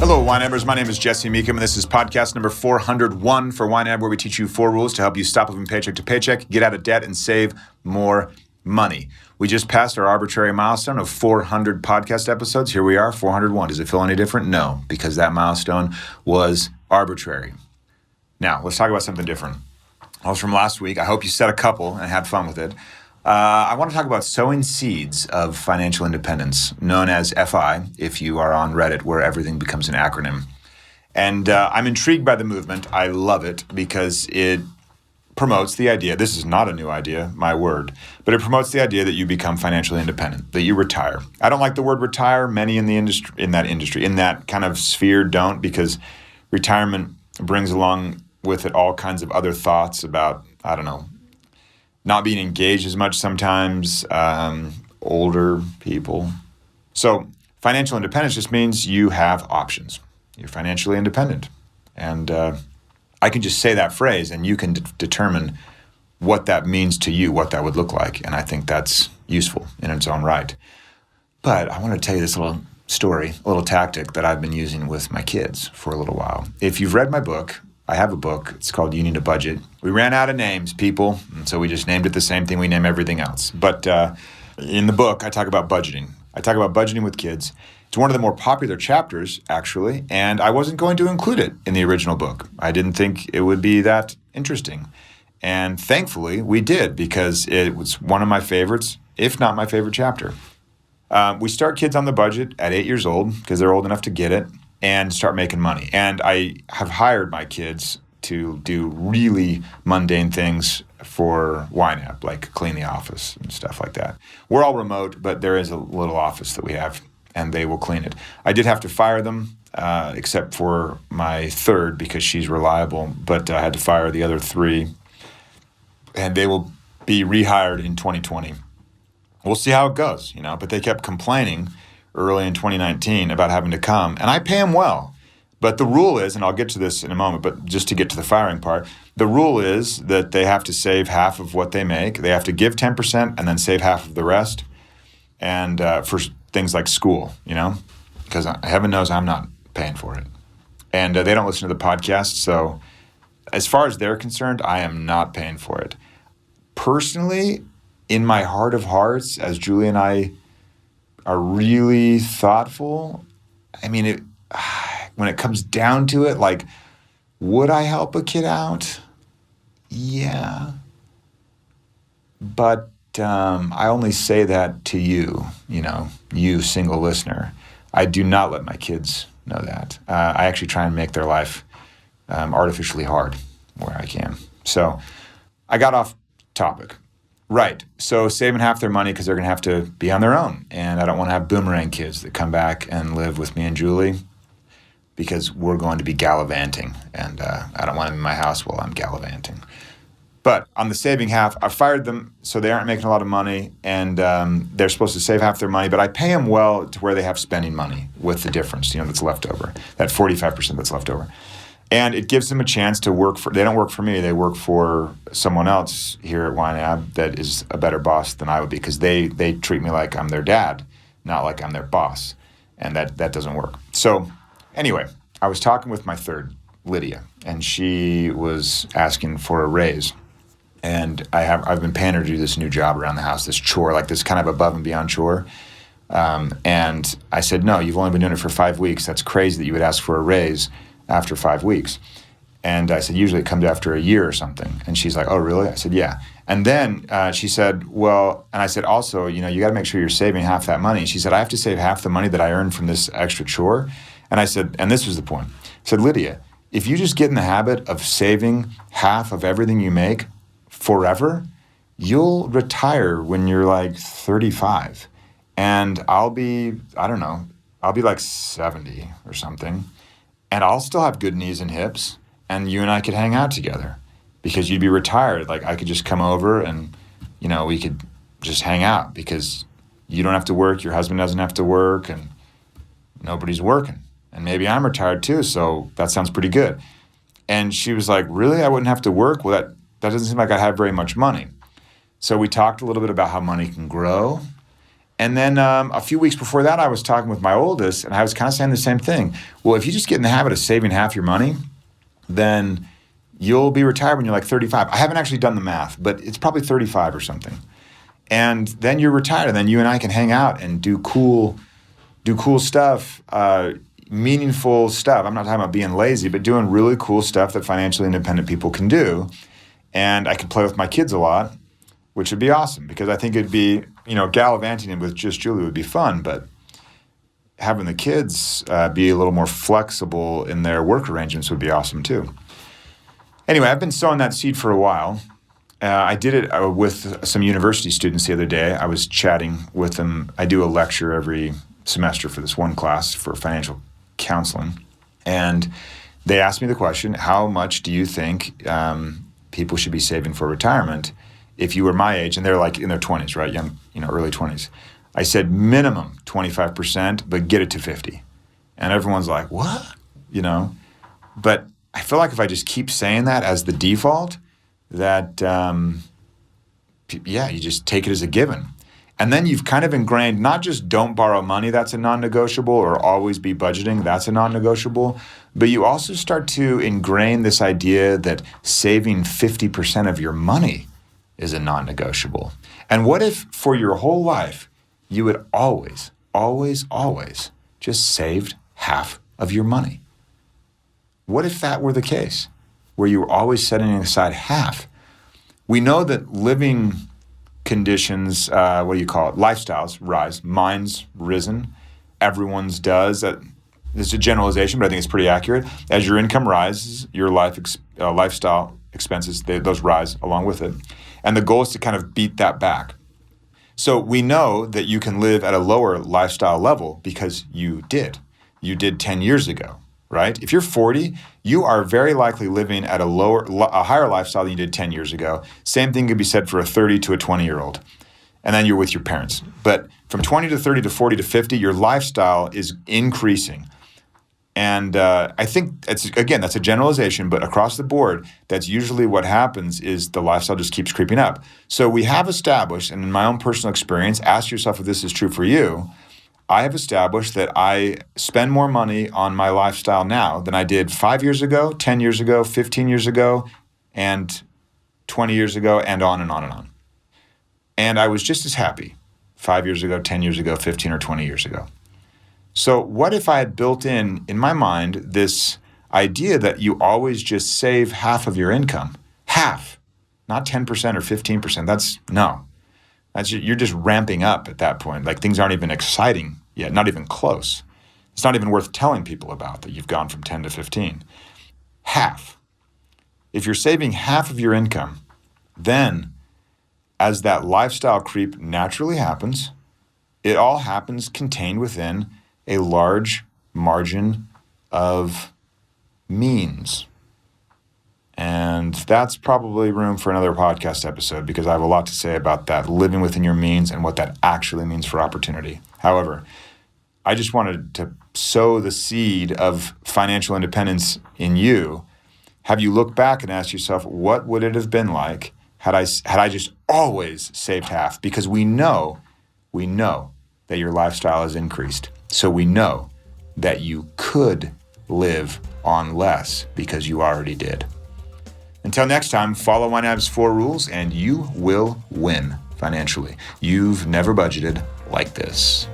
Hello, YNABers. My name is Jesse Mecham, and this is podcast number 401 for YNAB, where we teach you 4 rules to help you stop living paycheck to paycheck, get out of debt, and save more money. We just passed our arbitrary milestone of 400 podcast episodes. Here we are, 401. Does it feel any different? No, because that milestone was arbitrary. Now, let's talk about something different. That was from last week. I hope you set a couple and had fun with it. I want to talk about sowing seeds of financial independence, known as FI, if you are on Reddit, where everything becomes an acronym. And I'm intrigued by the movement. I love it because it promotes the idea, this is not a new idea, my word, but it promotes the idea that you become financially independent, that you retire. I don't like the word retire. Many in that kind of sphere don't, because retirement brings along with it all kinds of other thoughts about, not being engaged as much sometimes, older people. So financial independence just means you have options. You're financially independent. And I can just say that phrase and you can determine what that means to you, what that would look like. And I think that's useful in its own right. But I want to tell you this little story, a little tactic that I've been using with my kids for a little while. If you've read my book, I have a book. It's called You Need a Budget. We ran out of names, people, and so we just named it the same thing we name everything else. But in the book, I talk about budgeting. I talk about budgeting with kids. It's one of the more popular chapters, actually, and I wasn't going to include it in the original book. I didn't think it would be that interesting. And thankfully, we did, because it was one of my favorites, if not my favorite chapter. We start kids on the budget at 8 years old, because they're old enough to get it, and start making money. And I have hired my kids to do really mundane things for YNAB, like clean the office and stuff like that. We're all remote, but there is a little office that we have, and they will clean it. I did have to fire them, except for my third, because she's reliable, but I had to fire the other 3, and they will be rehired in 2020. We'll see how it goes, but they kept complaining early in 2019 about having to come, and I pay them well. But the rule is, and I'll get to this in a moment, but just to get to the firing part, the rule is that they have to save half of what they make. They have to give 10% and then save half of the rest, and for things like school, because heaven knows I'm not paying for it. And they don't listen to the podcast, so as far as they're concerned, I am not paying for it. Personally, in my heart of hearts, as Julie and I are really thoughtful, when it comes down to it, like, would I help a kid out? Yeah. But I only say that to you, you single listener. I do not let my kids know that. I actually try and make their life artificially hard where I can. So I got off topic. Right. So saving half their money because they're going to have to be on their own. And I don't want to have boomerang kids that come back and live with me and Julie, because we're going to be gallivanting. And I don't want them in my house while I'm gallivanting. But on the saving half, I fired them so they aren't making a lot of money. And they're supposed to save half their money. But I pay them well to where they have spending money with the difference, that's left over, that 45% that's left over. And it gives them a chance to they don't work for me, they work for someone else here at YNAB that is a better boss than I would be, because they treat me like I'm their dad, not like I'm their boss. And that doesn't work. So anyway, I was talking with my third, Lydia, and she was asking for a raise. And I've been paying her to do this new job around the house, this chore, like this kind of above and beyond chore. And I said, no, you've only been doing it for 5 weeks. That's crazy that you would ask for a raise after 5 weeks. And I said, usually it comes after a year or something. And she's like, oh, really? I said, yeah. And then she said, well, and I said, also, you got to make sure you're saving half that money. She said, I have to save half the money that I earned from this extra chore. And I said, and this was the point. I said, Lydia, if you just get in the habit of saving half of everything you make forever, you'll retire when you're like 35. And I'll be like 70 or something. And I'll still have good knees and hips, and you and I could hang out together, because you'd be retired. Like, I could just come over and, we could just hang out, because you don't have to work, your husband doesn't have to work, and nobody's working. And maybe I'm retired too, so that sounds pretty good. And she was like, really? I wouldn't have to work? Well, that doesn't seem like I have very much money. So we talked a little bit about how money can grow. And then a few weeks before that, I was talking with my oldest, and I was kind of saying the same thing. Well, if you just get in the habit of saving half your money, then you'll be retired when you're like 35. I haven't actually done the math, but it's probably 35 or something. And then you're retired, and then you and I can hang out and do cool stuff, meaningful stuff. I'm not talking about being lazy, but doing really cool stuff that financially independent people can do. And I can play with my kids a lot, which would be awesome, because I think it'd be, gallivanting with just Julie would be fun, but having the kids be a little more flexible in their work arrangements would be awesome too. Anyway, I've been sowing that seed for a while. I did it with some university students the other day. I was chatting with them. I do a lecture every semester for this one class for financial counseling. And they asked me the question, how much do you think people should be saving for retirement if you were my age? And they're like in their 20s, right? Young, early 20s. I said minimum 25%, but get it to 50. And everyone's like, what? But I feel like if I just keep saying that as the default, that, you just take it as a given. And then you've kind of ingrained not just don't borrow money, that's a non-negotiable, or always be budgeting, that's a non-negotiable, but you also start to ingrain this idea that saving 50% of your money is a non-negotiable. And what if for your whole life, you had always, always, always just saved half of your money? What if that were the case, where you were always setting aside half? We know that living conditions, lifestyles rise. Mine's risen. Everyone's does. It's a generalization, but I think it's pretty accurate. As your income rises, your lifestyle expenses, those rise along with it. And the goal is to kind of beat that back. So we know that you can live at a lower lifestyle level because you did. You did 10 years ago, right? If you're 40, you are very likely living at a higher lifestyle than you did 10 years ago. Same thing could be said for a 30 to a 20-year-old. And then you're with your parents. But from 20 to 30 to 40 to 50, your lifestyle is increasing. And I think, that's a generalization, but across the board, that's usually what happens is the lifestyle just keeps creeping up. So we have established, and in my own personal experience, ask yourself if this is true for you, I have established that I spend more money on my lifestyle now than I did 5 years ago, 10 years ago, 15 years ago, and 20 years ago, and on and on and on. And I was just as happy 5 years ago, 10 years ago, 15 or 20 years ago. So what if I had built in my mind this idea that you always just save half of your income? Half, not 10% or 15%. You're just ramping up at that point. Like things aren't even exciting yet, not even close. It's not even worth telling people about that you've gone from 10 to 15. Half. If you're saving half of your income, then as that lifestyle creep naturally happens, it all happens contained within a large margin of means. And that's probably room for another podcast episode because I have a lot to say about that, living within your means and what that actually means for opportunity. However, I just wanted to sow the seed of financial independence in you. Have you looked back and asked yourself, what would it have been like had I just always saved half? Because we know that your lifestyle has increased. So we know that you could live on less because you already did. Until next time, follow YNAB's 4 rules and you will win financially. You've never budgeted like this.